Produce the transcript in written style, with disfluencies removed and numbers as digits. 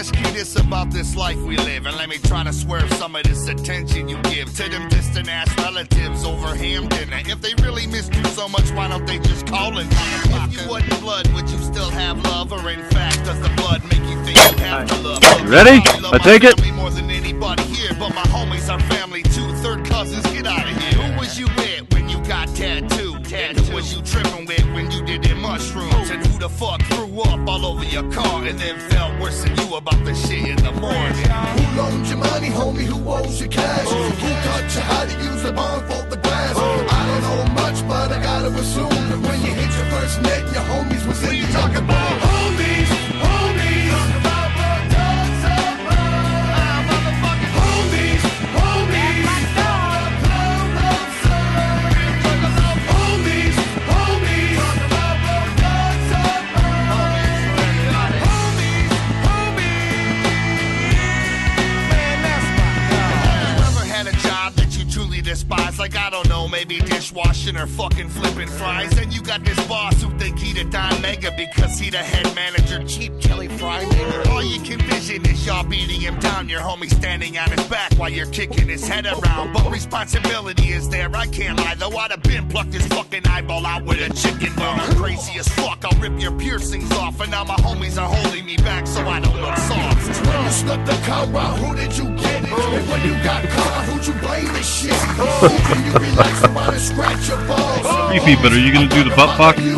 ask you this about this life we live, and let me try to swerve some of this attention you give to them distant ass relatives over ham dinner. If they really missed you so much, why don't they just call and if you wasn't blood, would you still have love? Or in fact, does the blood make you think you have to love? You ready? I take it. More than anybody here, but my homies are family too. Third cousins, get out of here. Who was you with when you got tattooed? Who was you tripping with when you did them mushrooms? And who the fuck threw up all over your car and then felt worse than you about the shit in the morning? Who loaned your money, homie? Who owes you cash? Who taught you how to use a bond for the glass? I don't know much, but I gotta assume that when you hit your first net, your homies was in you talking about homies, homies. Talk about what dogs are motherfucking homies, homies. My dog, homies, homies. Talk about what dogs are homies, homies. Man, that's my dog. You ever had a job that you truly despise? Like, I don't know, maybe dishwashing or fucking flipping fries. And you got this boss who think he the Don Mega because he the head manager, cheap Kelly Fry nigga. All you can vision is y'all beating him down, your homie standing on his back while you're kicking his head around. But responsibility is there, I can't lie though. I'd have been plucked his fucking eyeball out with a chicken bone. I'm crazy as fuck, I'll rip your piercings off. And now my homies are holding me back so I don't look soft. When you snuck the car out, who did you get it? And when you got caught, who'd you blame this shit? Who can you relax about and scratch your balls? Creepy, but are you gonna do the butt fuck? You